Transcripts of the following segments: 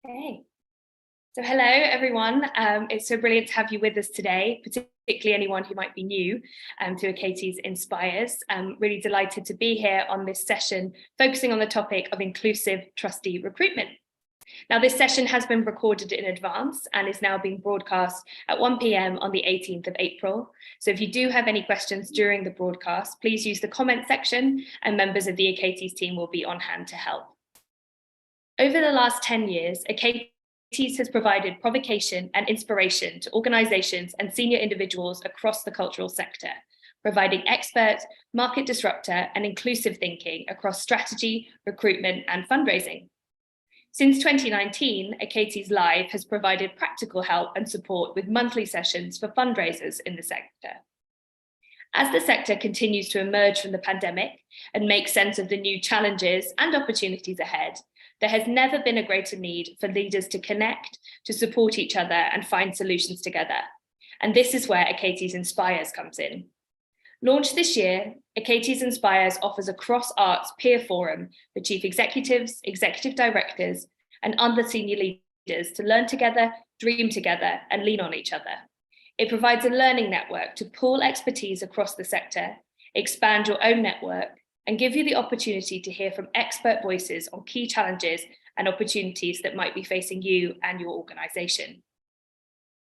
Hey. So hello, everyone. It's so brilliant to have you with us today, particularly anyone who might be new to Achates Inspires. I'm really delighted to be here on this session, focusing on the topic of inclusive trustee recruitment. Now, this session has been recorded in advance and is now being broadcast at 1 p.m. on the 18th of April. So if you do have any questions during the broadcast, please use the comment section and members of the Achates team will be on hand to help. Over the last 10 years, Achates has provided provocation and inspiration to organisations and senior individuals across the cultural sector, providing expert, market disruptor and inclusive thinking across strategy, recruitment and fundraising. Since 2019, Achates Live has provided practical help and support with monthly sessions for fundraisers in the sector. As the sector continues to emerge from the pandemic and make sense of the new challenges and opportunities ahead, there has never been a greater need for leaders to connect, to support each other and find solutions together. And this is where Achates Inspires comes in. Launched this year, Achates Inspires offers a cross-arts peer forum for chief executives, executive directors, and other senior leaders to learn together, dream together, and lean on each other. It provides a learning network to pool expertise across the sector, expand your own network, and give you the opportunity to hear from expert voices on key challenges and opportunities that might be facing you and your organisation.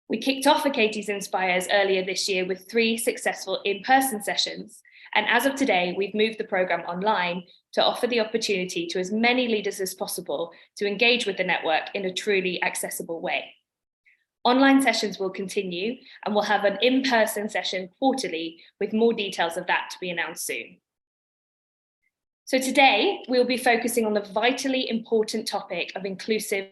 We kicked off Achates Inspires earlier this year with 3 successful in-person sessions, and as of today, we've moved the programme online to offer the opportunity to as many leaders as possible to engage with the network in a truly accessible way. Online sessions will continue, and we'll have an in-person session quarterly with more details of that to be announced soon. So today, we'll be focusing on the vitally important topic of inclusive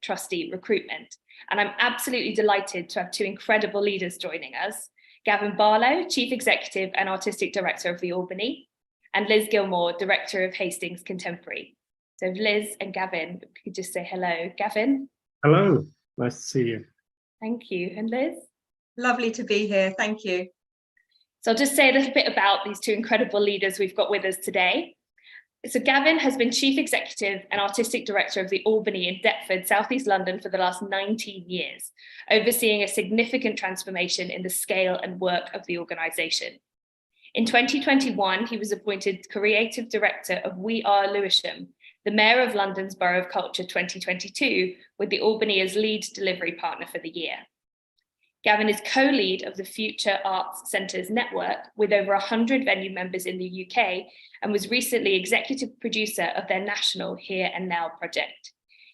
trustee recruitment. And I'm absolutely delighted to have 2 incredible leaders joining us, Gavin Barlow, Chief Executive and Artistic Director of the Albany, and Liz Gilmore, Director of Hastings Contemporary. So Liz and Gavin, if you could just say hello. Gavin? Hello, nice to see you. Thank you. And Liz? Lovely to be here, thank you. So I'll just say a little bit about these 2 incredible leaders we've got with us today. So Gavin has been Chief Executive and Artistic Director of the Albany in Deptford, South East London for the last 19 years, overseeing a significant transformation in the scale and work of the organisation. In 2021, he was appointed Creative Director of We Are Lewisham, the Mayor of London's Borough of Culture 2022, with the Albany as lead delivery partner for the year. Gavin is co-lead of the Future Arts Centres Network with over 100 venue members in the UK and was recently executive producer of their national Here and Now project.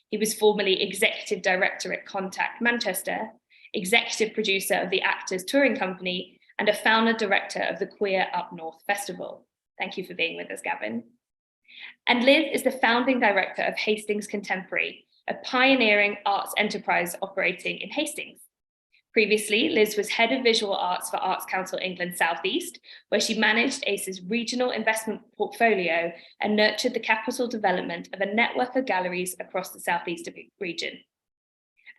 He was formerly executive director at Contact Manchester, executive producer of the Actors Touring Company, and a founder director of the Queer Up North Festival. Thank you for being with us, Gavin. And Liz is the founding director of Hastings Contemporary, a pioneering arts enterprise operating in Hastings. Previously, Liz was head of visual arts for Arts Council England South East, where she managed ACE's regional investment portfolio and nurtured the capital development of a network of galleries across the South East region.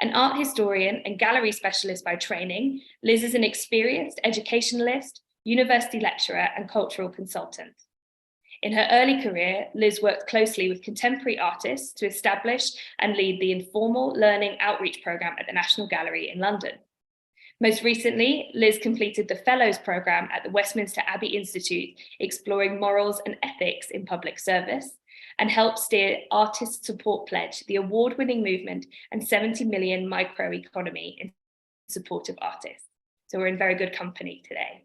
An art historian and gallery specialist by training, Liz is an experienced educationalist, university lecturer, and cultural consultant. In her early career, Liz worked closely with contemporary artists to establish and lead the informal learning outreach programme at the National Gallery in London. Most recently, Liz completed the Fellows Programme at the Westminster Abbey Institute, exploring morals and ethics in public service, and helped steer Artist Support Pledge, the award-winning movement and 70 million microeconomy in support of artists. So we're in very good company today.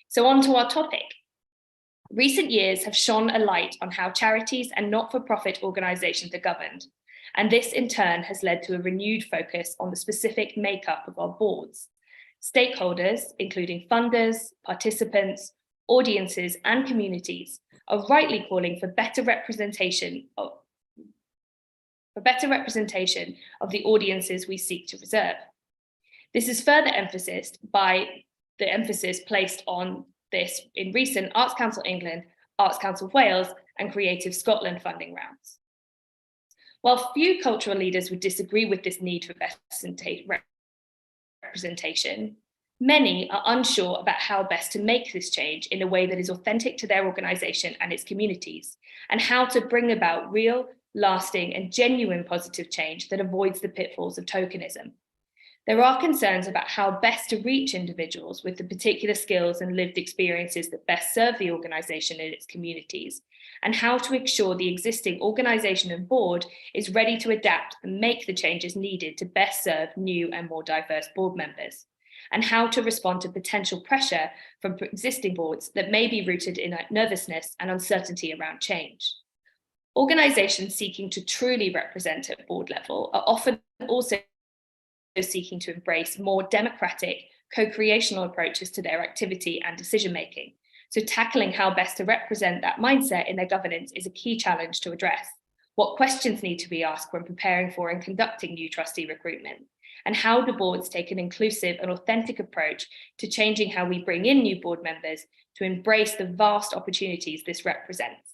So on to our topic. Recent years have shone a light on how charities and not-for-profit organisations are governed. And this in turn has led to a renewed focus on the specific makeup of our boards. Stakeholders, including funders, participants, audiences, and communities, are rightly calling for better representation of the audiences we seek to preserve. This is further emphasised by the emphasis placed on this in recent Arts Council England, Arts Council Wales, and Creative Scotland funding rounds. While few cultural leaders would disagree with this need for representation, many are unsure about how best to make this change in a way that is authentic to their organisation and its communities, and how to bring about real, lasting and genuine positive change that avoids the pitfalls of tokenism. There are concerns about how best to reach individuals with the particular skills and lived experiences that best serve the organisation and its communities, and how to ensure the existing organisation and board is ready to adapt and make the changes needed to best serve new and more diverse board members, and how to respond to potential pressure from existing boards that may be rooted in nervousness and uncertainty around change. Organisations seeking to truly represent at board level are often also seeking to embrace more democratic, co-creational approaches to their activity and decision-making. So tackling how best to represent that mindset in their governance is a key challenge to address. What questions need to be asked when preparing for and conducting new trustee recruitment? And how do boards take an inclusive and authentic approach to changing how we bring in new board members to embrace the vast opportunities this represents?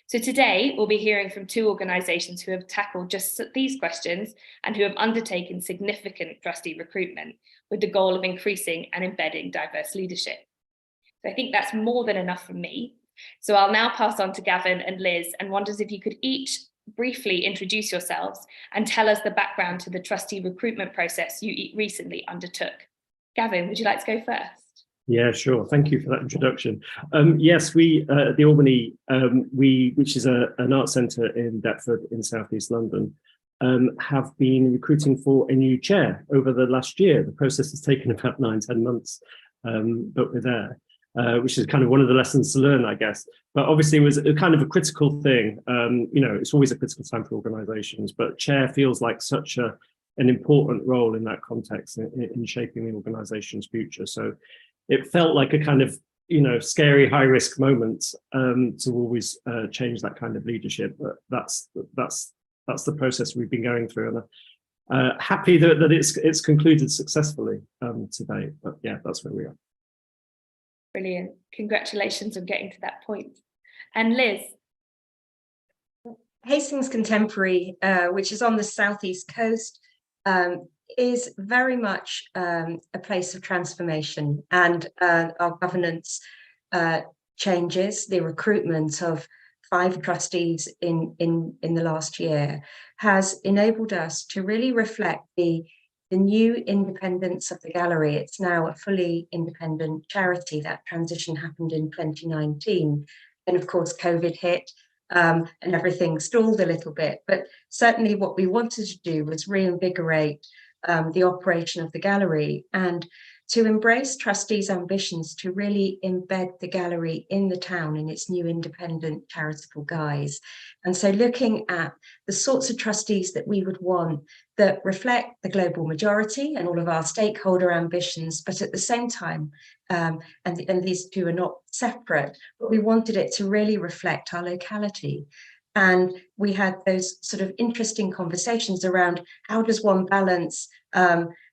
So today, we'll be hearing from two organisations who have tackled just these questions and who have undertaken significant trustee recruitment with the goal of increasing and embedding diverse leadership. So I think that's more than enough from me. So I'll now pass on to Gavin and Liz and wonders if you could each briefly introduce yourselves and tell us the background to the trustee recruitment process you recently undertook. Gavin, would you like to go first? Yeah, sure. Thank you for that introduction. Yes, we at the Albany, which is an art centre in Deptford in southeast London, have been recruiting for a new chair over the last year. The process has taken about 9-10 months, but we're there, which is kind of one of the lessons to learn, I guess. But obviously, it was a kind of a critical thing. It's always a critical time for organisations, but chair feels like such an important role in that context in shaping the organisation's future. So it felt like a kind of, scary high risk moment to always change that kind of leadership. But that's the process we've been going through, and happy that it's concluded successfully today. But yeah, that's where we are. Brilliant. Congratulations on getting to that point. And Liz? Hastings Contemporary, which is on the southeast coast, is very much a place of transformation, and our governance changes. The recruitment of 5 trustees in the last year has enabled us to really reflect the new independence of the gallery. It's now a fully independent charity. That transition happened in 2019, and of course COVID hit. And everything stalled a little bit, but certainly what we wanted to do was reinvigorate the operation of the gallery and to embrace trustees' ambitions to really embed the gallery in the town in its new independent charitable guise. And so looking at the sorts of trustees that we would want that reflect the global majority and all of our stakeholder ambitions, but at the same time, and these two are not separate, but we wanted it to really reflect our locality. And we had those sort of interesting conversations around how does one balance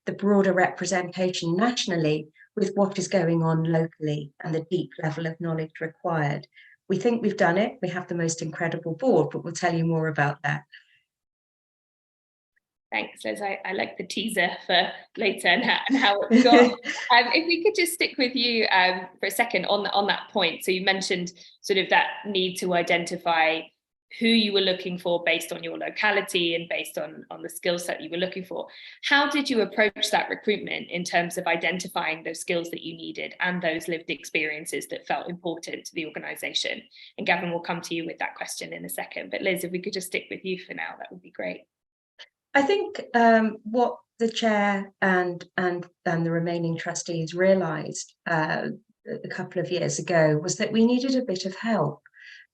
the broader representation nationally with what is going on locally and the deep level of knowledge required. We think we've done it. We have the most incredible board, but we'll tell you more about that. Thanks, Liz. I like the teaser for later and how it's gone. If we could just stick with you for a second on that point. So you mentioned sort of that need to identify who you were looking for based on your locality and based on the skill set you were looking for. How did you approach that recruitment in terms of identifying those skills that you needed and those lived experiences that felt important to the organisation? And Gavin, will come to you with that question in a second. But Liz, if we could just stick with you for now, that would be great. I think what the chair and the remaining trustees realised a couple of years ago was that we needed a bit of help,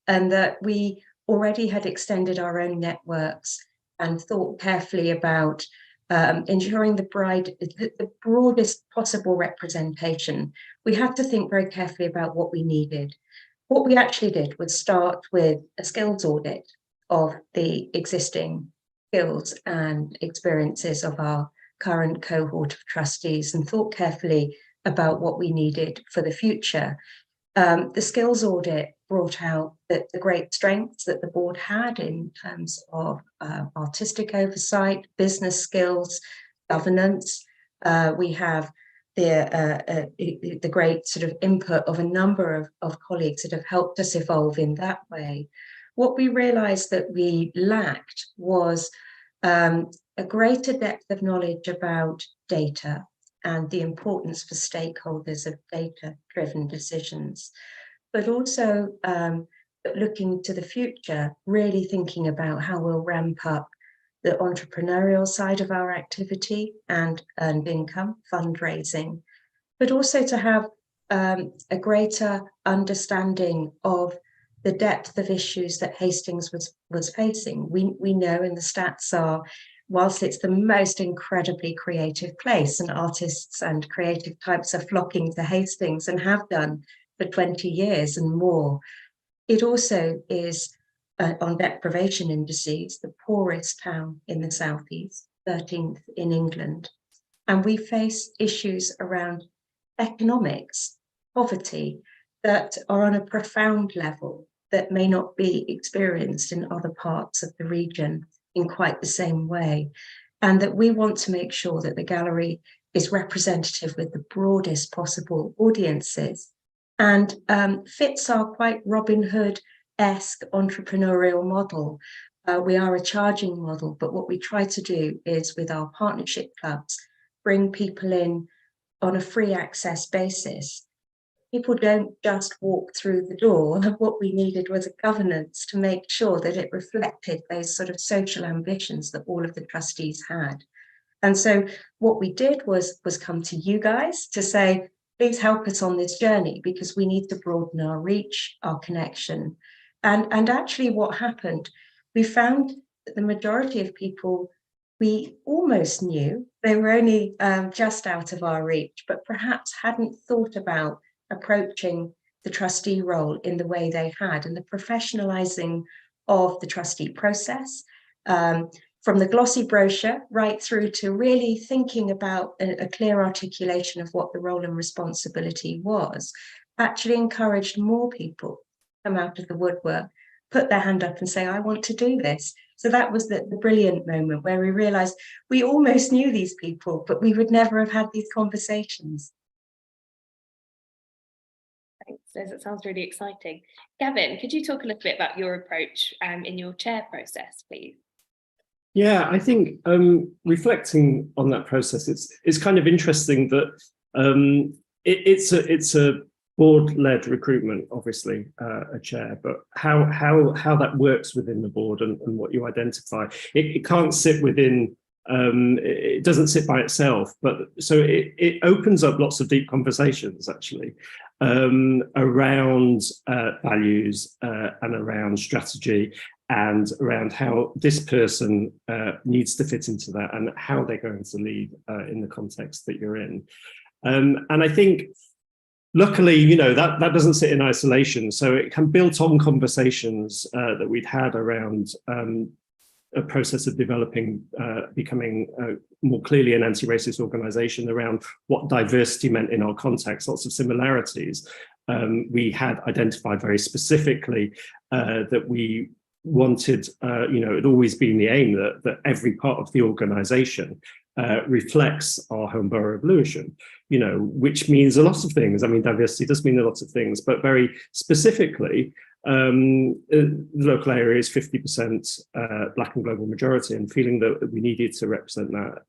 and that we already had extended our own networks and thought carefully about ensuring the broadest possible representation. We had to think very carefully about what we needed. What we actually did was start with a skills audit of the existing skills and experiences of our current cohort of trustees and thought carefully about what we needed for the future. The skills audit brought out the great strengths that the board had in terms of artistic oversight, business skills, governance. We have the great sort of input of a number of colleagues that have helped us evolve in that way. what we realised that we lacked was a greater depth of knowledge about data and the importance for stakeholders of data-driven decisions, but also looking to the future, really thinking about how we'll ramp up the entrepreneurial side of our activity and earned income, fundraising, but also to have a greater understanding of the depth of issues that Hastings was facing. We know, and the stats are, whilst it's the most incredibly creative place and artists and creative types are flocking to Hastings and have done for 20 years and more, it also is on deprivation indices, the poorest town in the southeast, 13th in England. And we face issues around economics, poverty, that are on a profound level that may not be experienced in other parts of the region in quite the same way. And that we want to make sure that the gallery is representative with the broadest possible audiences and fits our quite Robin Hood-esque entrepreneurial model. We are a charging model, but what we try to do is, with our partnership clubs, bring people in on a free access basis. People don't just walk through the door. What we needed was a governance to make sure that it reflected those sort of social ambitions that all of the trustees had. And so what we did was come to you guys to say, please help us on this journey, because we need to broaden our reach, our connection. And actually what happened, we found that the majority of people we almost knew, they were only just out of our reach, but perhaps hadn't thought about approaching the trustee role in the way they had, and the professionalizing of the trustee process, from the glossy brochure right through to really thinking about a clear articulation of what the role and responsibility was, actually encouraged more people come out of the woodwork, put their hand up and say, I want to do this. So that was the brilliant moment where we realized we almost knew these people, but we would never have had these conversations. Thanks, Liz. It sounds really exciting. Gavin, could you talk a little bit about your approach in your chair process, please? Yeah, I think reflecting on that process, it's kind of interesting that it's a board-led recruitment, obviously, a chair, but how that works within the board and what you identify, it can't sit within. It doesn't sit by itself, but so it opens up lots of deep conversations actually around values and around strategy and around how this person needs to fit into that and how they're going to lead in the context that you're in. And I think, luckily, you know, that doesn't sit in isolation. So it can build on conversations that we'd had around a process of developing, becoming more clearly an anti-racist organisation around what diversity meant in our context, lots of similarities. We had identified very specifically that we wanted, you know, it had always been the aim that every part of the organisation reflects our home borough of Lewisham, you know, which means a lot of things. I mean, diversity does mean a lot of things, but very specifically, the local area is 50% Black and global majority, and feeling that we needed to represent that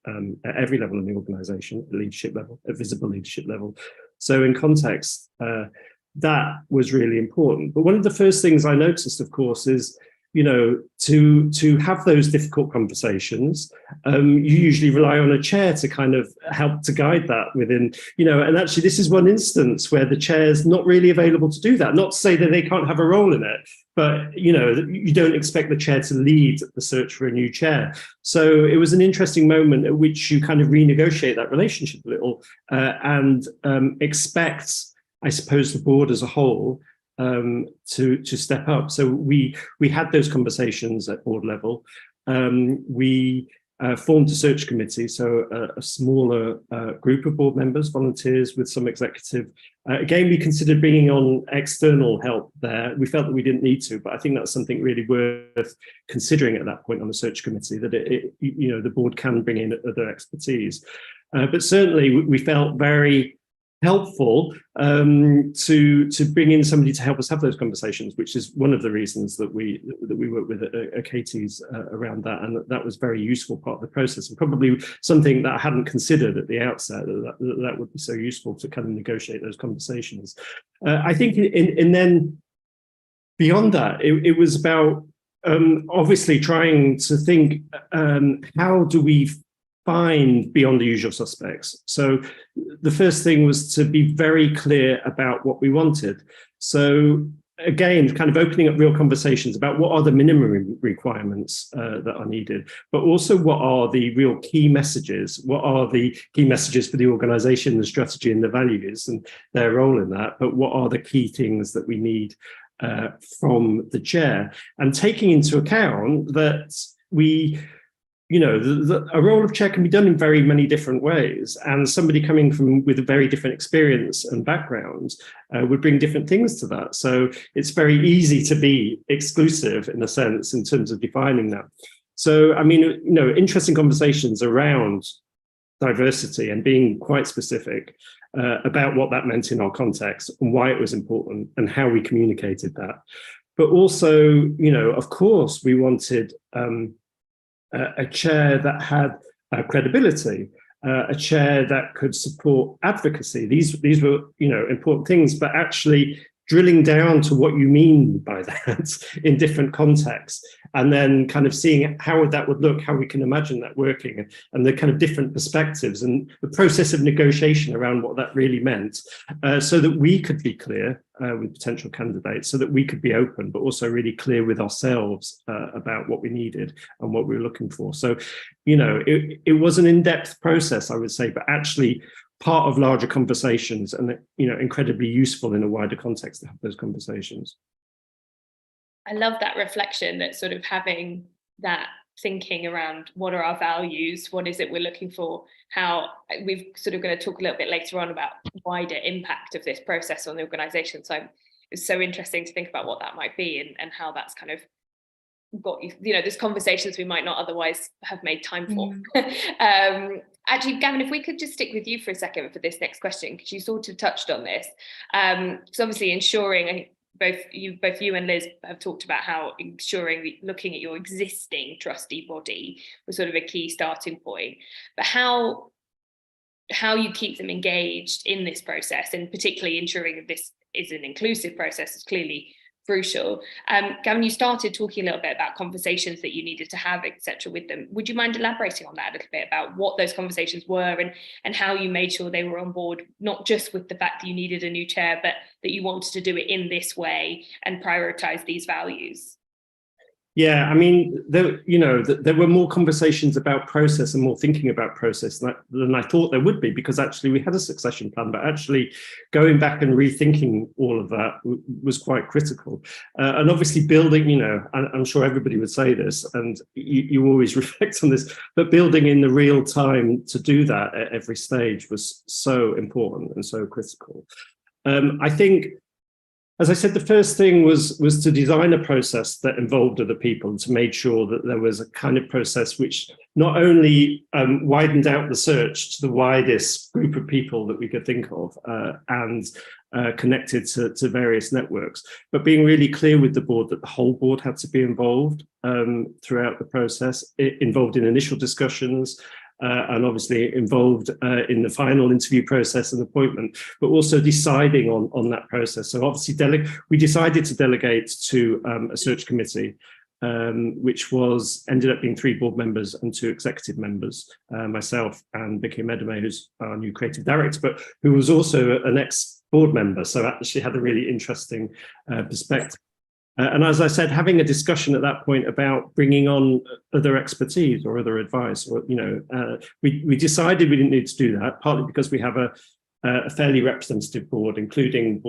at every level in the organisation, at leadership level, at visible leadership level. So in context, that was really important. But one of the first things I noticed, of course, is, you know, to have those difficult conversations, you usually rely on a chair to kind of help to guide that within, you know, and actually this is one instance where the chair's not really available to do that. Not to say that they can't have a role in it, but, you know, you don't expect the chair to lead the search for a new chair. So it was an interesting moment at which you kind of renegotiate that relationship a little and expect, I suppose, the board as a whole to step up. So we had those conversations at board level. We formed a search committee, so a smaller group of board members, volunteers with some executive. Again, we considered bringing on external help there. We felt that we didn't need to, but I think that's something really worth considering at that point on the search committee, that you know, the board can bring in other expertise. But certainly we felt very helpful to bring in somebody to help us have those conversations, which is one of the reasons that we work with Achates around that, and that was very useful part of the process, and probably something that I hadn't considered at the outset, that would be so useful to kind of negotiate those conversations. I think and then beyond that, it was about obviously trying to think, how do we find beyond the usual suspects? So the first thing was to be very clear about what we wanted. So again, kind of opening up real conversations about what are the minimum requirements that are needed, but also what are the real key messages, what are the key messages for the organization, the strategy and the values and their role in that, but what are the key things that we need from the chair, and taking into account that a role of chair can be done in very many different ways, and somebody coming from with a very different experience and background would bring different things to that. So it's very easy to be exclusive in a sense in terms of defining that. So, I mean, interesting conversations around diversity and being quite specific about what that meant in our context and why it was important and how we communicated that. But also, of course, we wanted a chair that had credibility, a chair that could support advocacy. These were, important things, but actually drilling down to what you mean by that in different contexts, and then kind of seeing how that would look, how we can imagine that working, and the kind of different perspectives and the process of negotiation around what that really meant, so that we could be clear with potential candidates, so that we could be open, but also really clear with ourselves about what we needed and what we were looking for. So, it was an in-depth process, I would say, but actually part of larger conversations, and incredibly useful in a wider context to have those conversations. I love that reflection, that sort of having that thinking around what are our values, what is it we're looking for, how we've sort of going to talk a little bit later on about wider impact of this process on the organisation. So it's so interesting to think about what that might be, and how that's kind of got there's conversations we might not otherwise have made time for. Actually, Gavin, if we could just stick with you for a second for this next question, because you sort of touched on this. So obviously ensuring, I think both you and Liz have talked about how ensuring looking at your existing trustee body was sort of a key starting point, but how you keep them engaged in this process, and particularly ensuring that this is an inclusive process, is clearly crucial. Gavin, you started talking a little bit about conversations that you needed to have, etc., with them. Would you mind elaborating on that a little bit, about what those conversations were, and how you made sure they were on board, not just with the fact that you needed a new chair, but that you wanted to do it in this way and prioritize these values? Yeah, I mean, there were more conversations about process and more thinking about process than I thought there would be, because actually we had a succession plan, but actually going back and rethinking all of that was quite critical. And obviously building, I'm sure everybody would say this, and you always reflect on this, but building in the real time to do that at every stage was so important and so critical. I think, as I said, the first thing was to design a process that involved other people, to make sure that there was a kind of process which not only widened out the search to the widest group of people that we could think of, and connected to various networks, but being really clear with the board that the whole board had to be involved throughout the process, involved in initial discussions, and obviously involved in the final interview process and appointment, but also deciding on that process. So obviously we decided to delegate to a search committee, which ended up being 3 board members and 2 executive members, myself and Vicky Medame, who's our new creative director, but who was also an ex-board member, so actually had a really interesting perspective. And as I said, having a discussion at that point about bringing on other expertise or other advice, or we decided we didn't need to do that, partly because we have a fairly representative board, including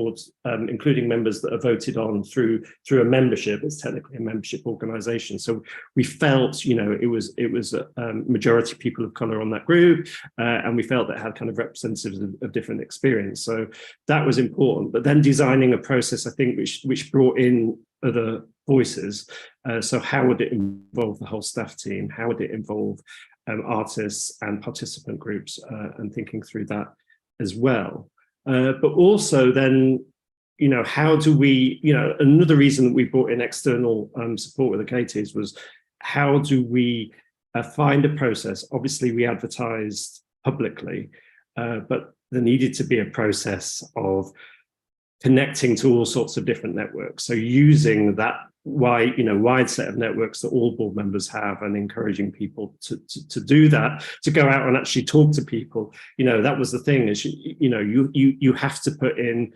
members that are voted on through a membership. It's technically a membership organisation, so we felt it was a majority people of colour on that group, and we felt that it had kind of representatives of different experience. So that was important. But then designing a process, I think, which brought in other voices. So how would it involve the whole staff team? How would it involve artists and participant groups, and thinking through that as well. but also then, how do we, another reason that we brought in external support with Achates was, how do we find a process? Obviously, we advertised publicly, but there needed to be a process of connecting to all sorts of different networks. So using that wide set of networks that all board members have, and encouraging people to do that, to go out and actually talk to people. That was the thing, is you have to put in,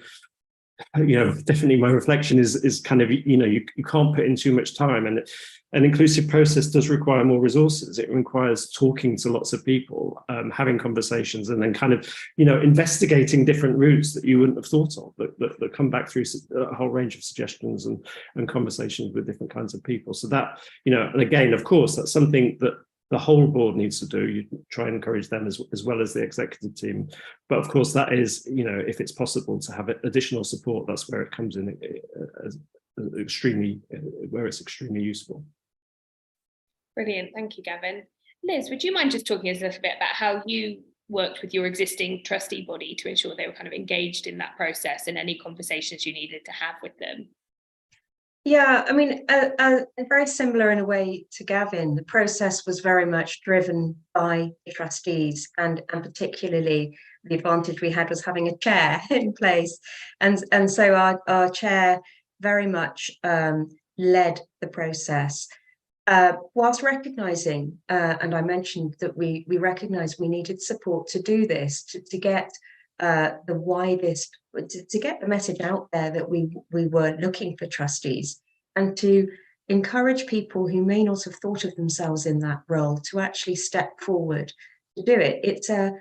definitely my reflection is kind of, you can't put in too much time, and an inclusive process does require more resources. It requires talking to lots of people, having conversations, and then kind of, investigating different routes that you wouldn't have thought of, that come back through a whole range of suggestions and conversations with different kinds of people. So that, and again, of course, that's something that the whole board needs to do. You try and encourage them as well as the executive team. But of course, that is, if it's possible to have additional support, that's where it comes in as extremely useful. Brilliant, thank you, Gavin. Liz, would you mind just talking us a little bit about how you worked with your existing trustee body to ensure they were kind of engaged in that process, and any conversations you needed to have with them? Yeah, I mean, very similar in a way to Gavin. The process was very much driven by the trustees, and particularly the advantage we had was having a chair in place, and so our chair very much led the process, whilst recognising, and I mentioned that we recognised we needed support to do this, to get the widest, to get the message out there that we were looking for trustees, and to encourage people who may not have thought of themselves in that role to actually step forward to do it. It's a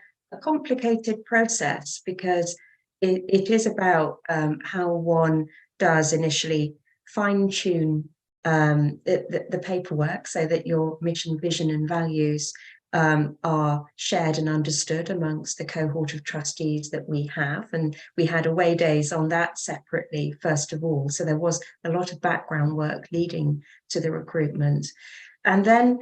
complicated process, because it is about how one does initially fine-tune the paperwork, so that your mission, vision and values are shared and understood amongst the cohort of trustees that we have. And we had away days on that separately, first of all. So there was a lot of background work leading to the recruitment. And then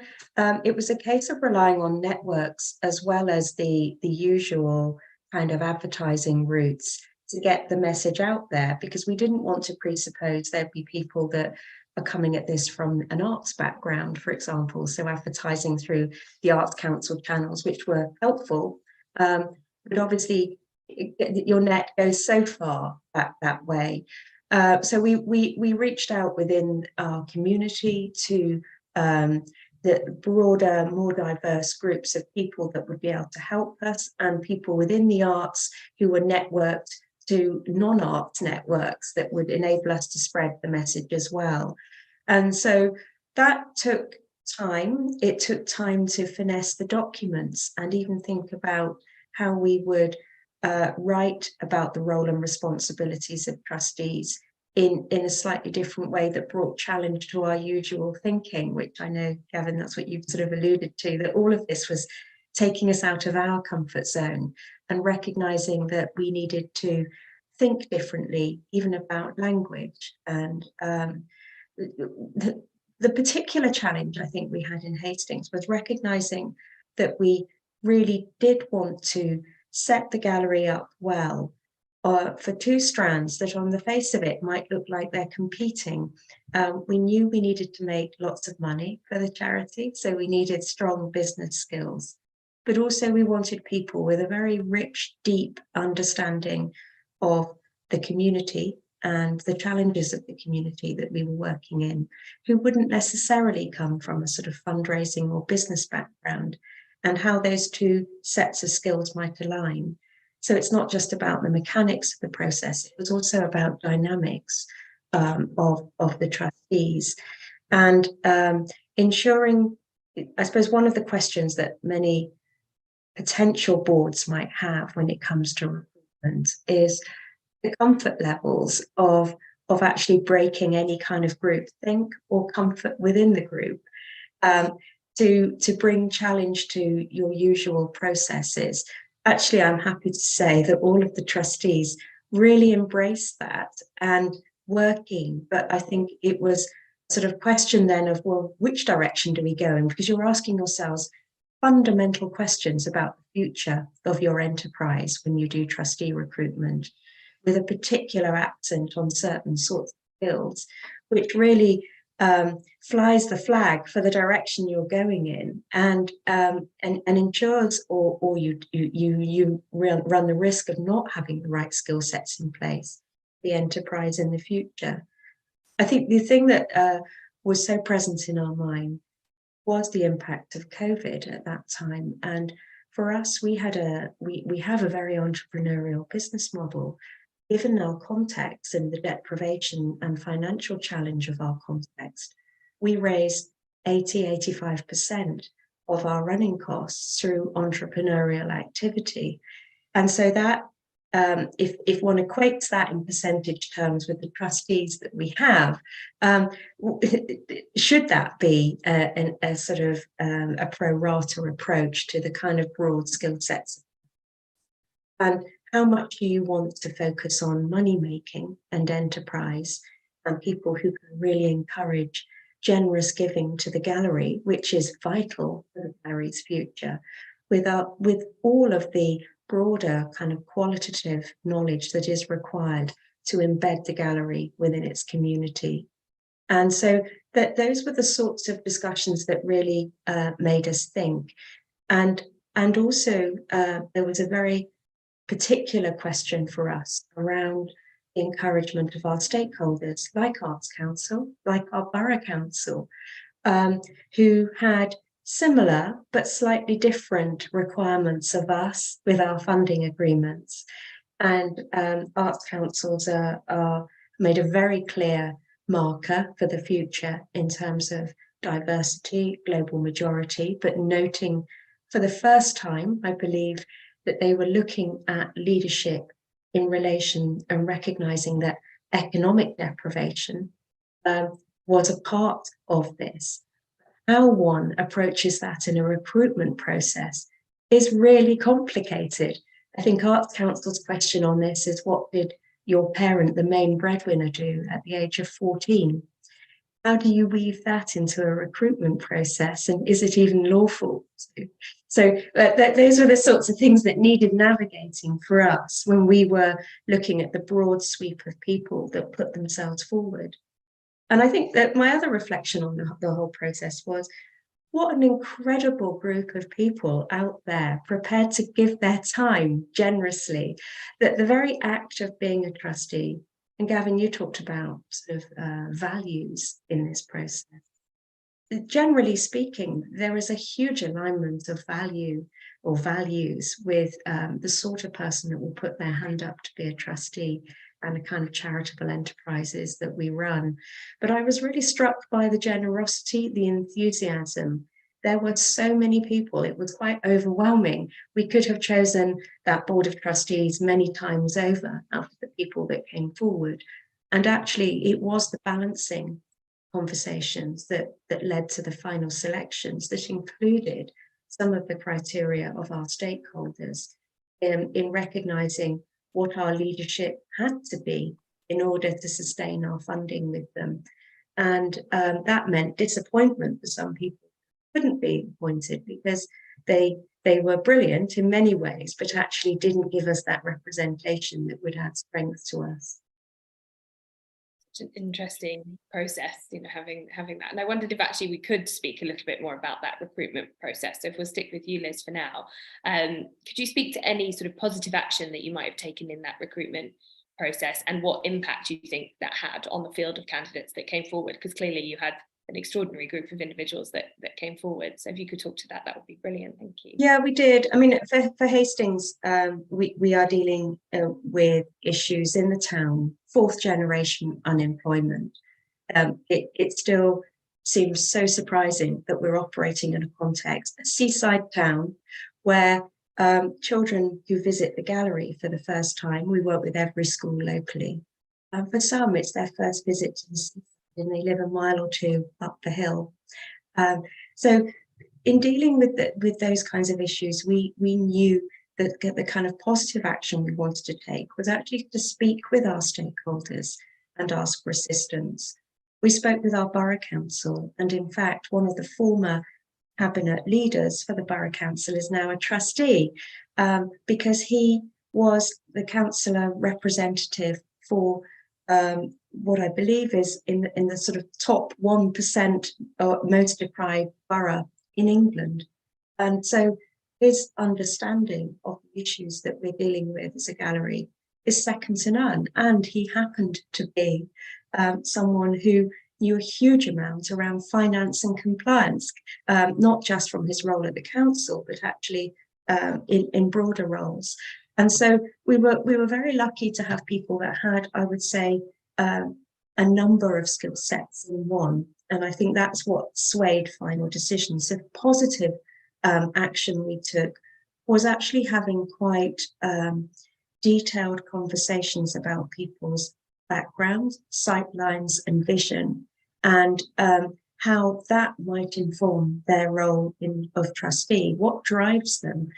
it was a case of relying on networks as well as the usual kind of advertising routes to get the message out there, because we didn't want to presuppose there'd be people that are coming at this from an arts background, for example. So advertising through the Arts Council channels, which were helpful, but obviously your net goes so far that way. So we reached out within our community to the broader, more diverse groups of people that would be able to help us, and people within the arts who were networked to non-arts networks that would enable us to spread the message as well. And so that took time. It took time to finesse the documents and even think about how we would write about the role and responsibilities of trustees in a slightly different way that brought challenge to our usual thinking, which I know, Gavin, that's what you've sort of alluded to, that all of this was taking us out of our comfort zone and recognizing that we needed to think differently, even about language. And the particular challenge I think we had in Hastings was recognizing that we really did want to set the gallery up well for two strands that on the face of it might look like they're competing. We knew we needed to make lots of money for the charity, so we needed strong business skills, but also we wanted people with a very rich, deep understanding of the community and the challenges of the community that we were working in, who wouldn't necessarily come from a sort of fundraising or business background, and how those two sets of skills might align. So it's not just about the mechanics of the process, it was also about dynamics of the trustees, and ensuring, I suppose one of the questions that many potential boards might have when it comes to recruitment is the comfort levels of actually breaking any kind of group think or comfort within the group, to bring challenge to your usual processes. Actually, I'm happy to say that all of the trustees really embraced that and working, but I think it was sort of question then of, well, which direction do we go in? Because you're asking yourselves, fundamental questions about the future of your enterprise when you do trustee recruitment, with a particular accent on certain sorts of skills, which really flies the flag for the direction you're going in, and ensures, or you run the risk of not having the right skill sets in place, the enterprise in the future. I think the thing that was so present in our mind was the impact of COVID at that time. And for us, we have a very entrepreneurial business model. Given our context and the deprivation and financial challenge of our context, we raise 85% of our running costs through entrepreneurial activity. And so that, if one equates that in percentage terms with the trustees that we have, should that be a sort of a pro rata approach to the kind of broad skill sets? And how much do you want to focus on money making and enterprise and people who can really encourage generous giving to the gallery, which is vital for the gallery's future, with all of the broader kind of qualitative knowledge that is required to embed the gallery within its community. And so those were the sorts of discussions that really made us think. And also there was a very particular question for us around the encouragement of our stakeholders, like Arts Council, like our Borough Council, who had similar but slightly different requirements of us with our funding agreements. And Arts Councils are made a very clear marker for the future in terms of diversity, global majority, but noting for the first time, I believe, that they were looking at leadership in relation and recognizing that economic deprivation was a part of this. How one approaches that in a recruitment process is really complicated. I think Arts Council's question on this is, what did your parent, the main breadwinner, do at the age of 14? How do you weave that into a recruitment process, and is it even lawful? So those were the sorts of things that needed navigating for us when we were looking at the broad sweep of people that put themselves forward. And I think that my other reflection on the whole process was, what an incredible group of people out there prepared to give their time generously, that the very act of being a trustee, and Gavin, you talked about sort of values in this process. Generally speaking, there is a huge alignment of value or values with the sort of person that will put their hand up to be a trustee and the kind of charitable enterprises that we run. But I was really struck by the generosity, the enthusiasm. There were so many people, it was quite overwhelming. We could have chosen that board of trustees many times over after the people that came forward. And actually, it was the balancing conversations that led to the final selections that included some of the criteria of our stakeholders in recognizing what our leadership had to be in order to sustain our funding with them. And that meant disappointment for some people who couldn't be appointed because they were brilliant in many ways, but actually didn't give us that representation that would add strength to us. Such an interesting process, having that. And I wondered if actually we could speak a little bit more about that recruitment process. So if we'll stick with you, Liz, for now, could you speak to any sort of positive action that you might have taken in that recruitment process, and what impact you think that had on the field of candidates that came forward? Because clearly you had an extraordinary group of individuals that came forward. So if you could talk to that would be brilliant. Thank you. Yeah, we did. I mean, for Hastings, we are dealing with issues in the town, fourth generation unemployment. It still seems so surprising that we're operating in a context, a seaside town, where children who visit the gallery for the first time, we work with every school locally. For some, it's their first visit to the city, and they live a mile or two up the hill. So in dealing with those kinds of issues, we knew that the kind of positive action we wanted to take was actually to speak with our stakeholders and ask for assistance. We spoke with our Borough Council, and in fact, one of the former cabinet leaders for the Borough Council, is now a trustee, because he was the councillor representative for what I believe is in the sort of top 1% most deprived borough in England. And so his understanding of the issues that we're dealing with as a gallery is second to none. And he happened to be someone who knew a huge amount around finance and compliance, not just from his role at the council, but actually in broader roles. And so we were very lucky to have people that had, I would say, a number of skill sets in one. And I think that's what swayed final decisions. So positive action we took was actually having quite detailed conversations about people's background, sightlines and vision, and how that might inform their role of trustee, what drives them.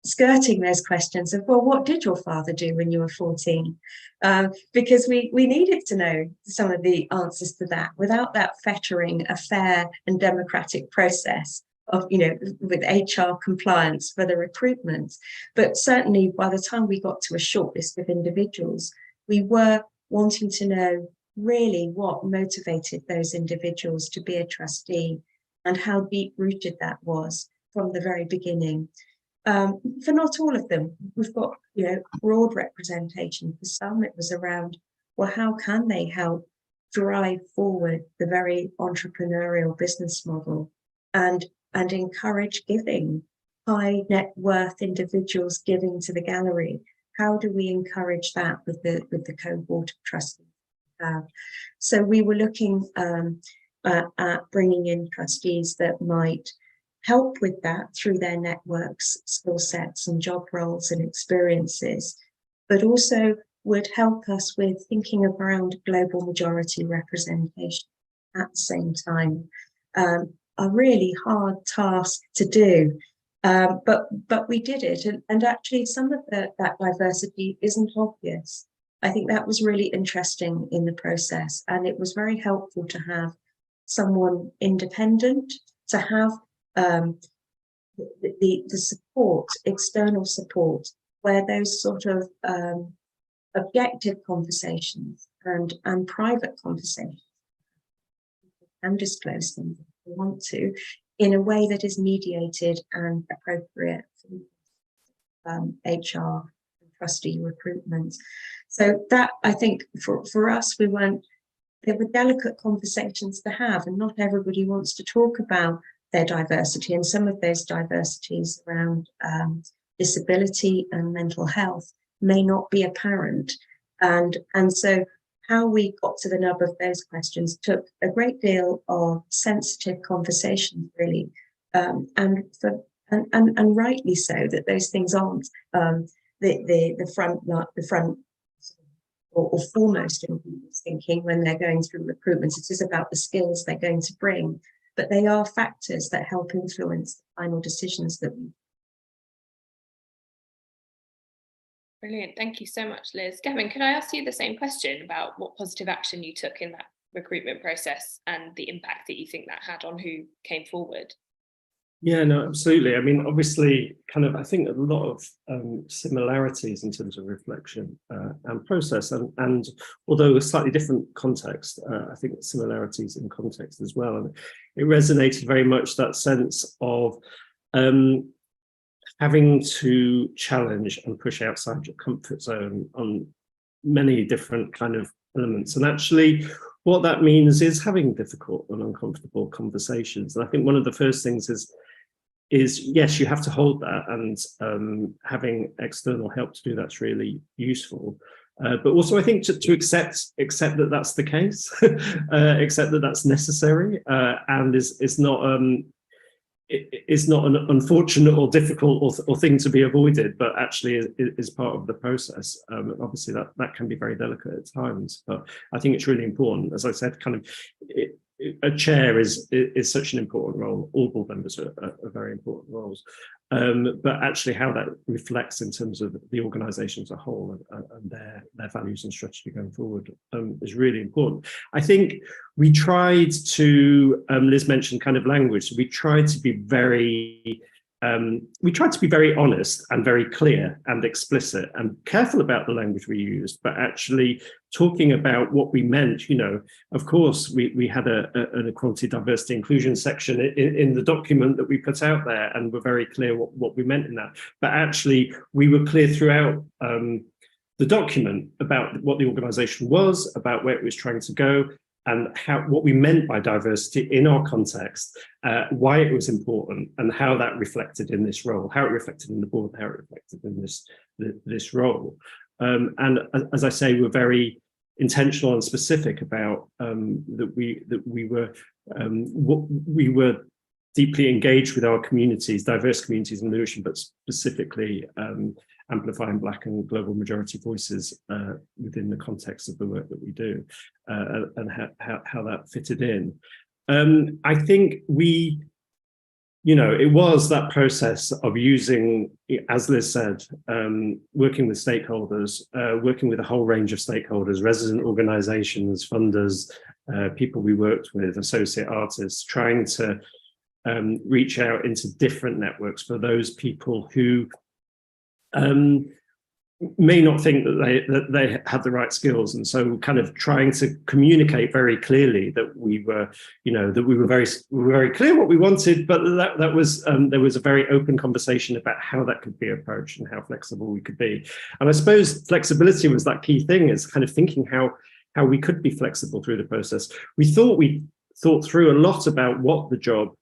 Skirting those questions of, well, what did your father do when you were 14? Because we needed to know some of the answers to that without that fettering a fair and democratic process of, with HR compliance for the recruitment. But certainly by the time we got to a short list of individuals, we were wanting to know really what motivated those individuals to be a trustee and how deep rooted that was from the very beginning. For not all of them, we've got, broad representation. For some, it was around, well, how can they help drive forward the very entrepreneurial business model and encourage giving, high net worth individuals giving to the gallery? How do we encourage that with the cohort of trustees? So we were looking at bringing in trustees that might help with that through their networks, skill sets and job roles and experiences, but also would help us with thinking around global majority representation at the same time. A really hard task to do, but we did it, and actually some of that diversity isn't obvious. I think that was really interesting in the process, and it was very helpful to have someone independent, to have the support, external support, where those sort of objective conversations and private conversations can disclose things if they want to, in a way that is mediated and appropriate for HR and trustee recruitment. So that, I think, for us, there were delicate conversations to have, and not everybody wants to talk about their diversity, and some of those diversities around disability and mental health may not be apparent. And so how we got to the nub of those questions took a great deal of sensitive conversations, really, and rightly so, that those things aren't the front or foremost in people's thinking when they're going through recruitment. It is about the skills they're going to bring, but they are factors that help influence the final decisions that we. Brilliant. Thank you so much, Liz. Gavin, could I ask you the same question about what positive action you took in that recruitment process and the impact that you think that had on who came forward? Yeah, no, absolutely. I mean, obviously, I think a lot of similarities in terms of reflection and process, and although a slightly different context, I think similarities in context as well. And it resonated very much, that sense of having to challenge and push outside your comfort zone on many different kind of elements. And actually, what that means is having difficult and uncomfortable conversations. And I think one of the first things is yes, you have to hold that, and having external help to do that's really useful. But also, I think to accept that that's the case, accept that that's necessary, and is not an unfortunate or difficult or thing to be avoided, but actually is part of the process. Obviously, that can be very delicate at times, but I think it's really important. As I said, a chair is such an important role. All board members are very important roles, but actually how that reflects in terms of the organisation as a whole and their values and strategy going forward is really important. I think we tried to, Liz mentioned kind of language. So we tried to be very honest and very clear and explicit and careful about the language we used, but actually talking about what we meant. You know, of course, we had an equality, diversity, inclusion section in the document that we put out there, and were very clear what we meant in that. But actually, we were clear throughout the document about what the organisation was, about where it was trying to go, and what we meant by diversity in our context, why it was important, and how that reflected in this role, how it reflected in the board, how it reflected in this role. And as I say, we're very intentional and specific about that we were deeply engaged with our communities, diverse communities in Lewisham, but specifically amplifying Black and global majority voices within the context of the work that we do, and how that fitted in. I think it was that process of using, as Liz said, working with stakeholders, working with a whole range of stakeholders, resident organisations, funders, people we worked with, associate artists, trying to reach out into different networks for those people who may not think that they had the right skills, and so kind of trying to communicate very clearly that we were very clear what we wanted, but that was there was a very open conversation about how that could be approached and how flexible we could be. And I suppose flexibility was that key thing, is kind of thinking how we could be flexible through the process. We thought through a lot about what the job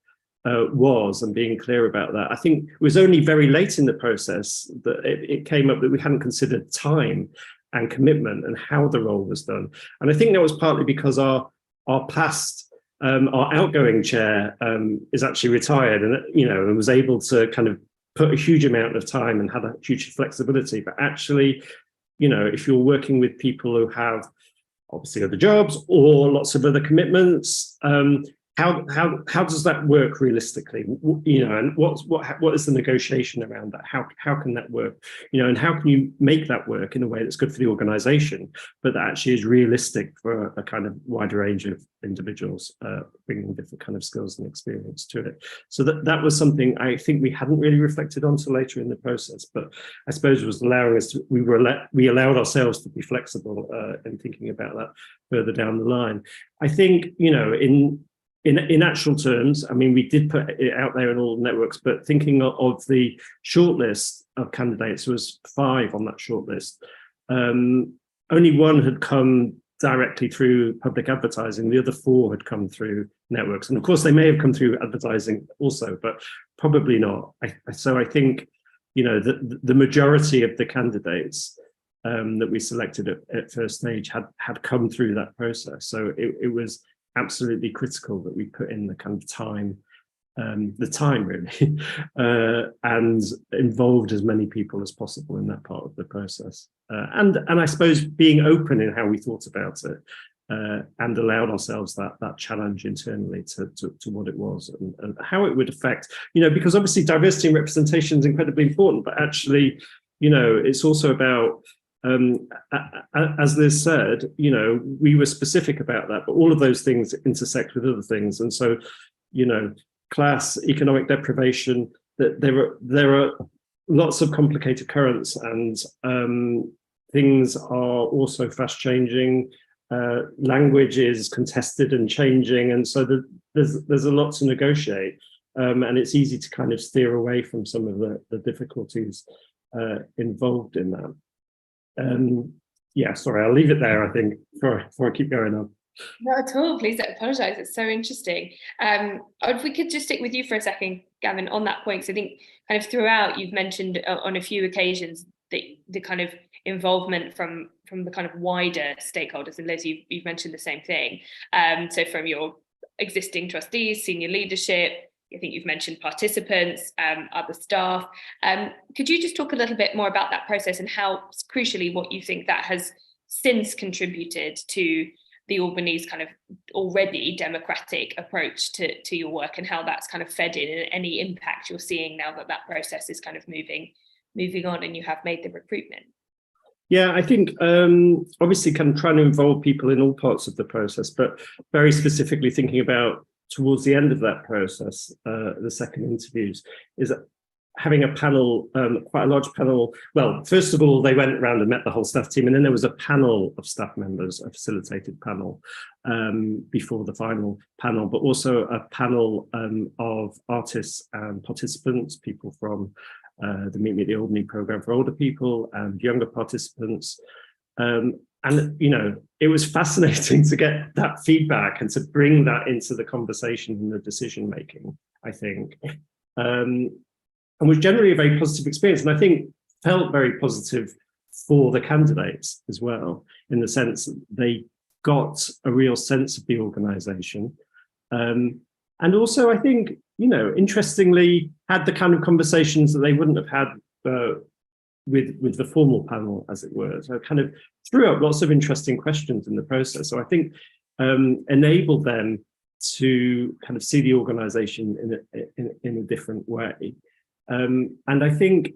was, and being clear about that. I think it was only very late in the process that it came up that we hadn't considered time and commitment and how the role was done. And I think that was partly because our outgoing chair is actually retired, and was able to kind of put a huge amount of time and had a huge flexibility. But actually, if you're working with people who have obviously other jobs or lots of other commitments, how does that work realistically? And what is the negotiation around that? How can that work? And how can you make that work in a way that's good for the organisation, but that actually is realistic for a kind of wider range of individuals, bringing different kind of skills and experience to it. So that was something I think we hadn't really reflected on until later in the process, but I suppose it was allowing us to, we allowed ourselves to be flexible in thinking about that further down the line. I think, in actual terms, I mean, we did put it out there in all the networks, but thinking of the shortlist of candidates, there was 5 on that shortlist. Only 1 had come directly through public advertising. The other 4 had come through networks. And of course, they may have come through advertising also, but probably not. So I think, the majority of the candidates that we selected at first stage had come through that process. So it was absolutely critical that we put in the kind of time, really, and involved as many people as possible in that part of the process. And I suppose being open in how we thought about it, and allowed ourselves that challenge internally to what it was and how it would affect, because obviously diversity and representation is incredibly important, but actually, it's also about, as Liz said, we were specific about that, but all of those things intersect with other things. And so, class, economic deprivation, that there are lots of complicated currents, and things are also fast changing. Language is contested and changing, and so there's a lot to negotiate, and it's easy to kind of steer away from some of the difficulties involved in that. Sorry, I'll leave it there, I think, before I keep going on. Not at all, please don't apologise, it's so interesting. If we could just stick with you for a second, Gavin, on that point, because I think kind of throughout you've mentioned on a few occasions the kind of involvement from the kind of wider stakeholders, and Liz, you've mentioned the same thing. So from your existing trustees, senior leadership, I think you've mentioned participants, other staff. Could you just talk a little bit more about that process and how crucially what you think that has since contributed to the Albany's kind of already democratic approach to your work, and how that's kind of fed in, and any impact you're seeing now that that process is kind of moving on and you have made the recruitment. Yeah, I think obviously kind of trying to involve people in all parts of the process, but very specifically thinking about towards the end of that process, the second interviews, is having a panel, quite a large panel. Well, first of all, they went around and met the whole staff team, and then there was a panel of staff members, a facilitated panel before the final panel, but also a panel of artists and participants, people from the Meet Me at the Albany programme for older people and younger participants. And, you know, it was fascinating to get that feedback and to bring that into the conversation and the decision making, I think. And was generally a very positive experience, and I think felt very positive for the candidates as well, in the sense that they got a real sense of the organisation. And also, I think, you know, interestingly, had the kind of conversations that they wouldn't have had with the formal panel, as it were. So kind of threw up lots of interesting questions in the process. So I think enabled them to kind of see the organisation in a different way. And I think,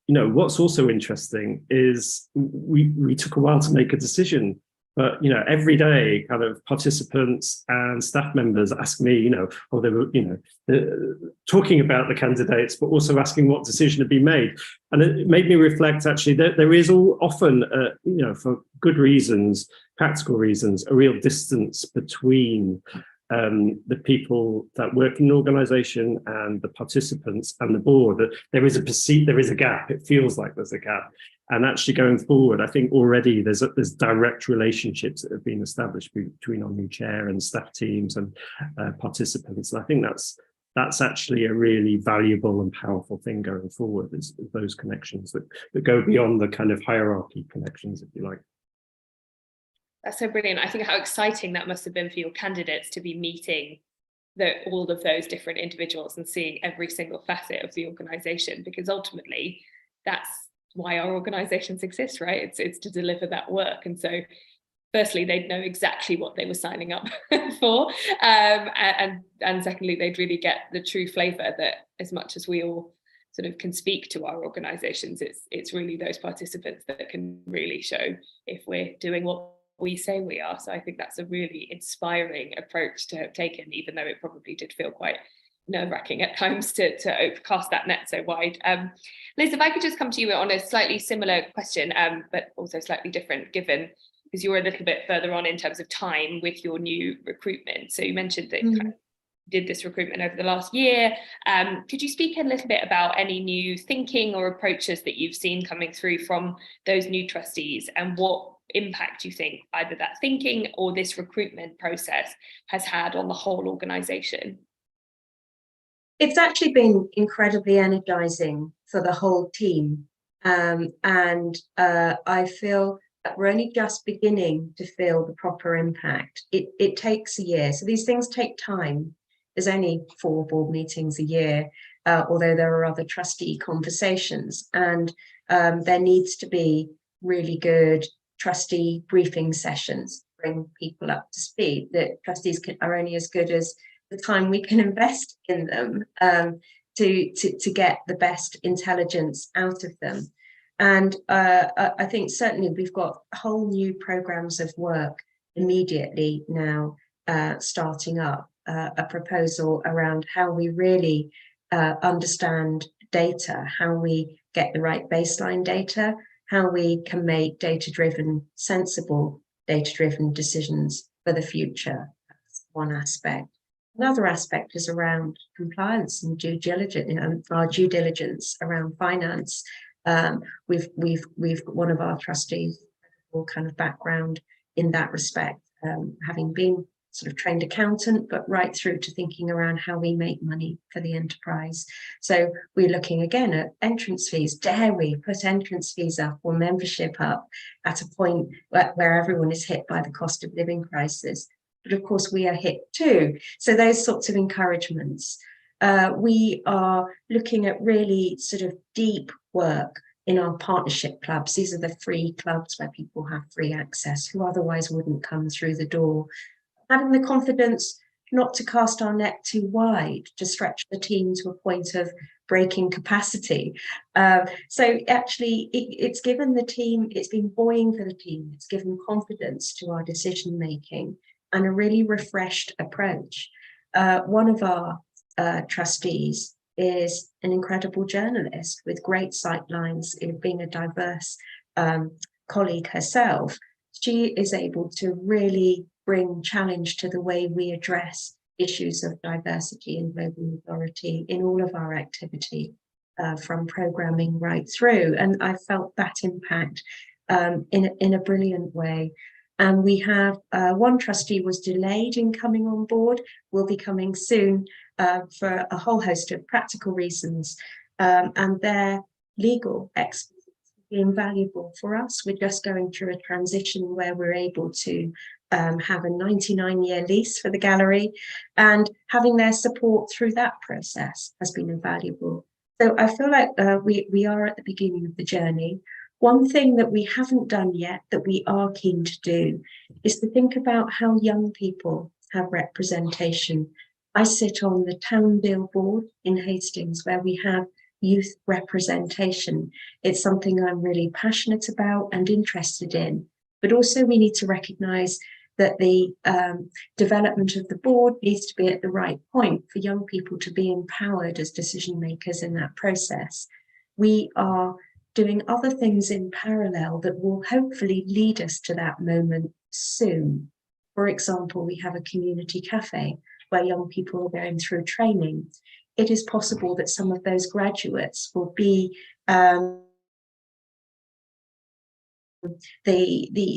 you know, what's also interesting is we took a while to make a decision, but, you know, every day kind of participants and staff members ask me, you know, or they were, you know, talking about the candidates, but also asking what decision had been made. And it made me reflect actually that there is often, you know, for good reasons, practical reasons, a real distance between the people that work in an organisation and the participants and the board. There is a gap. It feels like there's a gap. And actually going forward, I think already there's direct relationships that have been established between our new chair and staff teams and participants. And I think that's actually a really valuable and powerful thing going forward, is those connections that go beyond the kind of hierarchy connections, if you like. That's so brilliant. I think how exciting that must have been for your candidates to be meeting all of those different individuals and seeing every single facet of the organisation, because ultimately that's why our organisations exist, right? It's to deliver that work. And so firstly, they'd know exactly what they were signing up for. And secondly, they'd really get the true flavour that, as much as we all sort of can speak to our organisations, it's really those participants that can really show if we're doing what we say we are. So I think that's a really inspiring approach to have taken, even though it probably did feel quite nerve-wracking at times to cast that net so wide. Liz, if I could just come to you on a slightly similar question, but also slightly different, given because you're a little bit further on in terms of time with your new recruitment. So you mentioned that you kind of did this recruitment over the last year. Could you speak a little bit about any new thinking or approaches that you've seen coming through from those new trustees, and what impact you think either that thinking or this recruitment process has had on the whole organisation? It's actually been incredibly energizing for the whole team. And I feel that we're only just beginning to feel the proper impact. It takes a year. So these things take time. There's only 4 board meetings a year, although there are other trustee conversations. And there needs to be really good trustee briefing sessions to bring people up to speed. The trustees are only as good as the time we can invest in them to get the best intelligence out of them. And I think certainly we've got whole new programs of work immediately now starting up, a proposal around how we really understand data, how we get the right baseline data, how we can make data-driven, sensible data-driven decisions for the future. That's one aspect. Another aspect is around compliance and due diligence, our due diligence around finance. We've one of our trustees all kind of background in that respect, having been sort of trained accountant, but right through to thinking around how we make money for the enterprise. So we're looking again at entrance fees. Dare we put entrance fees up or membership up at a point where everyone is hit by the cost of living crisis? But of course we are hit too. So those sorts of encouragements. We are looking at really sort of deep work in our partnership clubs. These are the free clubs where people have free access who otherwise wouldn't come through the door. Having the confidence not to cast our net too wide, to stretch the team to a point of breaking capacity. So actually, it's given the team, it's been buoying for the team, it's given confidence to our decision making and a really refreshed approach. One of our trustees is an incredible journalist with great sightlines in being a diverse colleague herself. She is able to really bring challenge to the way we address issues of diversity and global authority in all of our activity, from programming right through. And I felt that impact in a brilliant way. And we have one trustee was delayed in coming on board, will be coming soon for a whole host of practical reasons, and their legal expertise invaluable for us. We're just going through a transition where we're able to have a 99-year lease for the gallery, and having their support through that process has been invaluable. So I feel like we are at the beginning of the journey. One thing that we haven't done yet that we are keen to do is to think about how young people have representation. I sit on the Town Bill board in Hastings, where we have youth representation. It's something I'm really passionate about and interested in, but also we need to recognise that the development of the board needs to be at the right point for young people to be empowered as decision makers in that process. We are doing other things in parallel that will hopefully lead us to that moment soon. For example, we have a community cafe where young people are going through training. It is possible that some of those graduates will be the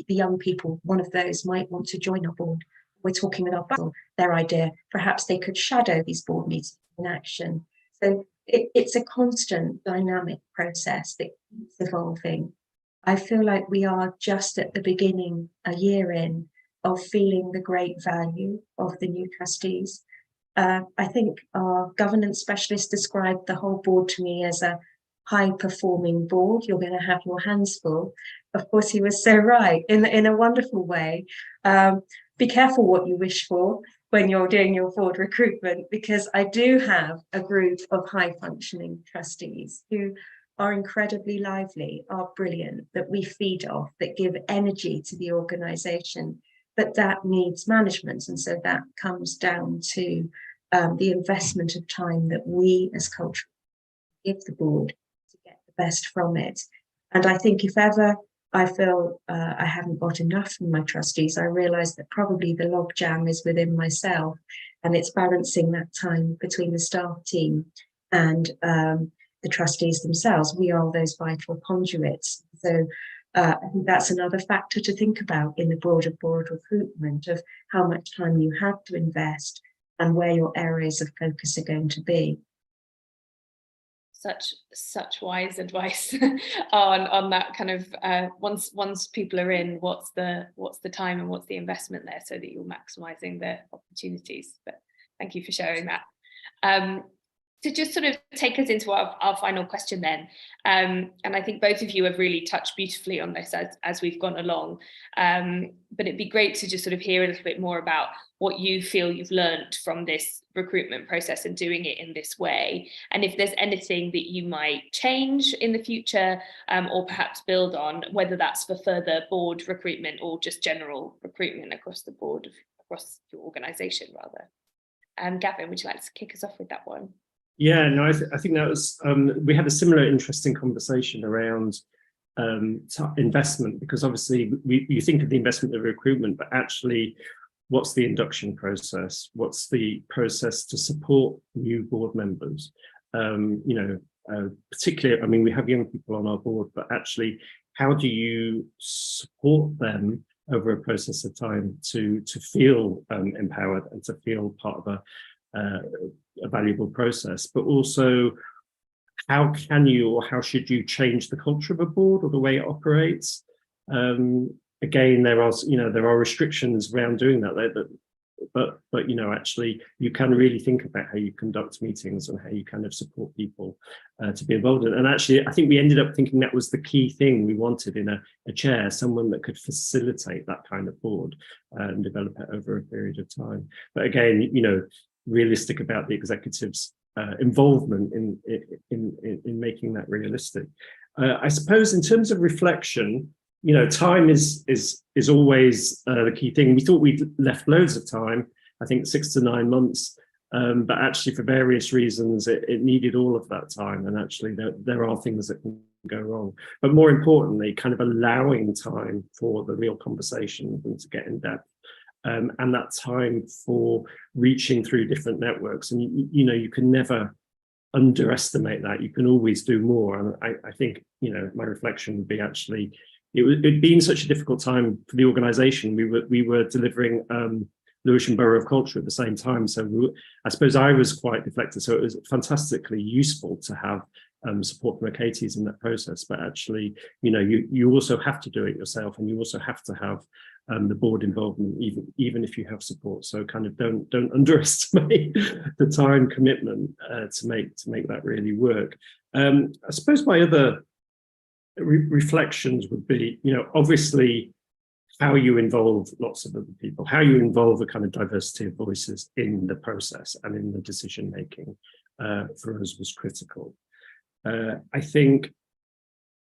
young people. One of those might want to join our board. We're talking with our board, their idea. Perhaps they could shadow these board meetings in action. So it's a constant dynamic process that keeps evolving. I feel like we are just at the beginning, a year in, of feeling the great value of the new trustees. I think our governance specialist described the whole board to me as a high-performing board. You're going to have your hands full. Of course, he was so right in a wonderful way. Be careful what you wish for when you're doing your board recruitment, because I do have a group of high-functioning trustees who are incredibly lively, are brilliant, that we feed off, that give energy to the organisation. But that needs management, and so that comes down to the investment of time that we as culture give the board to get the best from it. And I think if ever I feel I haven't got enough from my trustees, I realise that probably the logjam is within myself, and it's balancing that time between the staff team and the trustees themselves. We are those vital conduits. So I think that's another factor to think about in the broader board recruitment, of how much time you have to invest and where your areas of focus are going to be. Such wise advice on that kind of once people are in, what's the time and what's the investment there, so that you're maximising the opportunities. But thank you for sharing that. To just sort of take us into our final question then, and I think both of you have really touched beautifully on this as we've gone along, but it'd be great to just sort of hear a little bit more about what you feel you've learned from this recruitment process and doing it in this way, and if there's anything that you might change in the future, or perhaps build on, whether that's for further board recruitment or just general recruitment across the board, across your organisation rather. Gavin, would you like to kick us off with that one? Yeah, no, I think that was, we had a similar interesting conversation around investment, because obviously you think of the investment of recruitment, but actually what's the induction process? What's the process to support new board members? Particularly, I mean, we have young people on our board, but actually, how do you support them over a process of time to feel empowered and to feel part of a valuable process? But also, how can you or how should you change the culture of a board or the way it operates? Again, there are restrictions around doing that. but you know, actually you can really think about how you conduct meetings and how you kind of support people to be involved in. And actually, I think we ended up thinking that was the key thing we wanted in a chair, someone that could facilitate that kind of board and develop it over a period of time. But again, you know, realistic about the executive's involvement in making that realistic. I suppose in terms of reflection, you know, time is always the key thing. We thought we'd left loads of time, I think 6 to 9 months, but actually for various reasons, it needed all of that time. And actually there are things that can go wrong. But more importantly, kind of allowing time for the real conversation and to get in depth. And that time for reaching through different networks. And, you know, you can never underestimate that. You can always do more. And I think, you know, my reflection would be actually, it'd been such a difficult time for the organisation. We were delivering Lewisham Borough of Culture at the same time. So I suppose I was quite deflected. So it was fantastically useful to have support from Achates in that process. But actually, you know, you also have to do it yourself, and you also have to have the board involvement, even if you have support. So kind of don't underestimate the time commitment to make that really work. I suppose my other reflections would be, you know, obviously how you involve lots of other people, how you involve a kind of diversity of voices in the process and in the decision making for us was critical. I think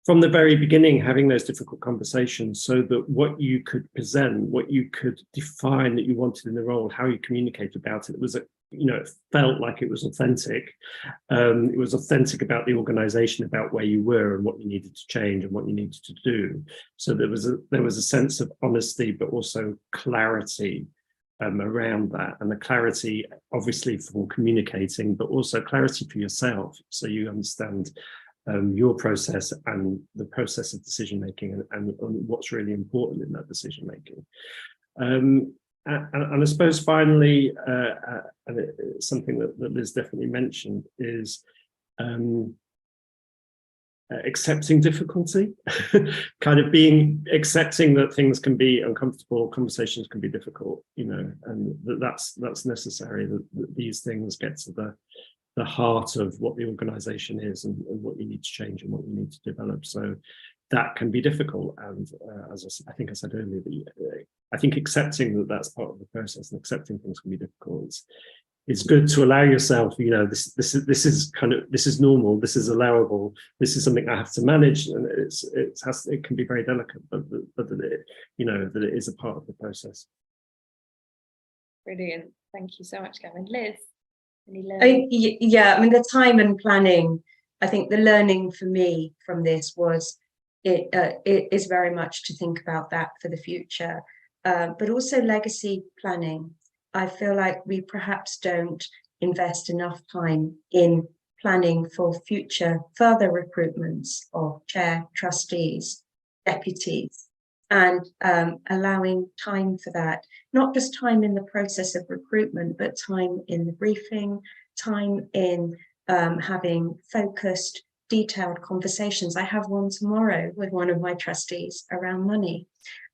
from the very beginning, having those difficult conversations so that what you could present, what you could define that you wanted in the role, how you communicate about it, was, you know, it felt like it was authentic. It was authentic about the organisation, about where you were and what you needed to change and what you needed to do. So there was a sense of honesty, but also clarity around that, and the clarity obviously for communicating, but also clarity for yourself, so you understand your process and the process of decision making and what's really important in that decision making. And I suppose finally, and it's something that Liz definitely mentioned, is accepting difficulty, kind of accepting that things can be uncomfortable, conversations can be difficult, you know, and that's necessary, that these things get to the heart of what the organisation is and what you need to change and what you need to develop. So that can be difficult. And as I think I said earlier, I think accepting that that's part of the process and accepting things can be difficult. It's good to allow yourself, you know, this is normal, this is allowable, this is something I have to manage, and it can be very delicate, but that it, you know, that it is a part of the process. Brilliant, thank you so much, Gavin. Liz, yeah, I mean, the time and planning, I think the learning for me from this was it is very much to think about that for the future, but also legacy planning. I feel like we perhaps don't invest enough time in planning for future further recruitments of chair, trustees, deputies, and allowing time for that, not just time in the process of recruitment, but time in the briefing, time in having focused, detailed conversations. I have one tomorrow with one of my trustees around money.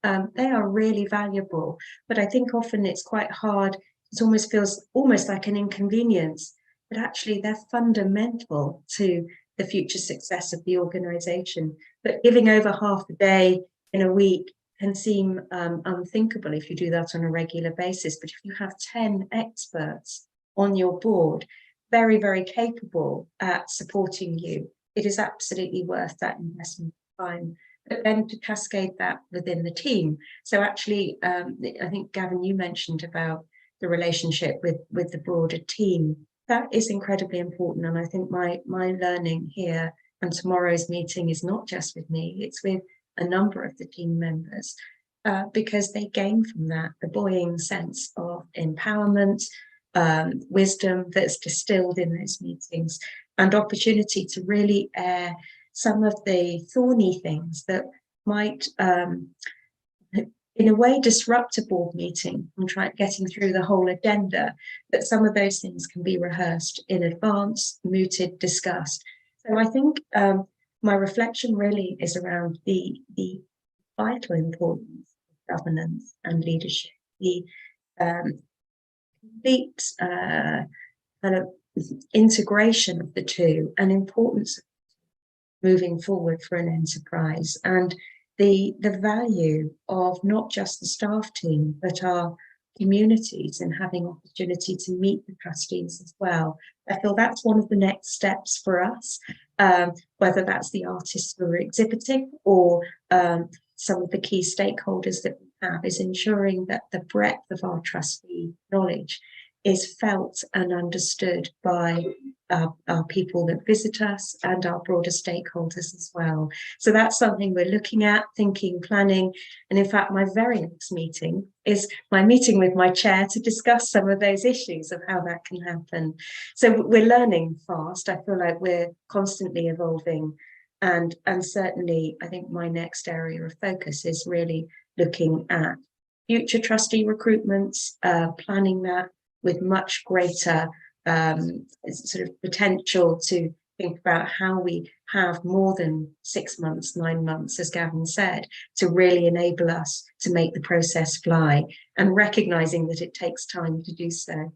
They are really valuable, but I think often it's quite hard. It almost feels like an inconvenience, but actually they're fundamental to the future success of the organisation. But giving over half a day in a week can seem unthinkable if you do that on a regular basis. But if you have 10 experts on your board, very, very capable at supporting you, it is absolutely worth that investment of time. But then to cascade that within the team. So actually, I think, Gavin, you mentioned about the relationship with the broader team. That is incredibly important. And I think my learning here and tomorrow's meeting is not just with me, it's with a number of the team members, because they gain from that the buoying sense of empowerment, wisdom that's distilled in those meetings, and opportunity to really air some of the thorny things that might, in a way, disrupt a board meeting and getting through the whole agenda, that some of those things can be rehearsed in advance, mooted, discussed. So I think my reflection really is around the vital importance of governance and leadership, the complete kind of integration of the two and importance of moving forward for an enterprise, and the value of not just the staff team but our communities and having opportunity to meet the trustees as well. I feel that's one of the next steps for us, whether that's the artists who are exhibiting or some of the key stakeholders that we have, is ensuring that the breadth of our trustee knowledge is felt and understood by our people that visit us and our broader stakeholders as well. So that's something we're looking at, thinking, planning. And in fact, my very next meeting is my meeting with my chair to discuss some of those issues of how that can happen. So we're learning fast. I feel like we're constantly evolving. And certainly, I think my next area of focus is really looking at future trustee recruitments, planning that with much greater sort of potential to think about how we have more than 6 months, 9 months, as Gavin said, to really enable us to make the process fly, and recognizing that it takes time to do so.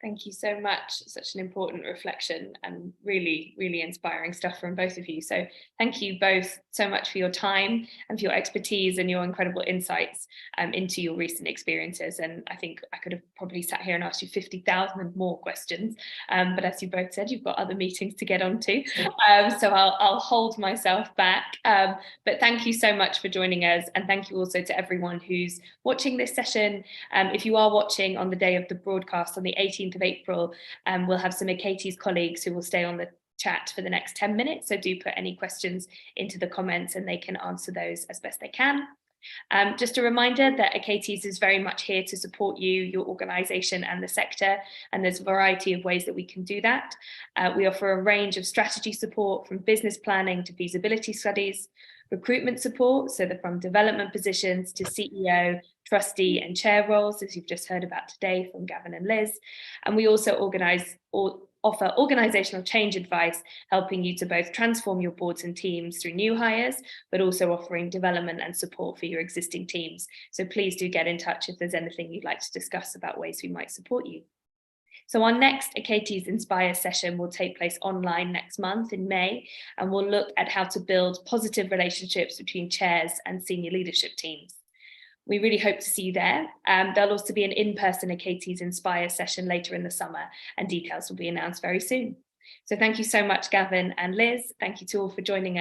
Thank you so much. Such an important reflection and really, really inspiring stuff from both of you. So thank you both so much for your time and for your expertise and your incredible insights into your recent experiences. And I think I could have probably sat here and asked you 50,000 more questions. But as you both said, you've got other meetings to get onto. So I'll hold myself back. But thank you so much for joining us. And thank you also to everyone who's watching this session. If you are watching on the day of the broadcast on the 18th of April, we'll have some Achates colleagues who will stay on the chat for the next 10 minutes. So do put any questions into the comments and they can answer those as best they can. Just a reminder that Achates is very much here to support you, your organisation and the sector, and there's a variety of ways that we can do that. We offer a range of strategy support from business planning to feasibility studies, recruitment support, so from development positions to CEO, trustee and chair roles, as you've just heard about today from Gavin and Liz. And we also offer organisational change advice, helping you to both transform your boards and teams through new hires, but also offering development and support for your existing teams. So please do get in touch if there's anything you'd like to discuss about ways we might support you. So our next Achates Inspire session will take place online next month in May, and we'll look at how to build positive relationships between chairs and senior leadership teams. We really hope to see you there. There'll also be an in-person Achates Inspire session later in the summer, and details will be announced very soon. So thank you so much, Gavin and Liz. Thank you to all for joining us.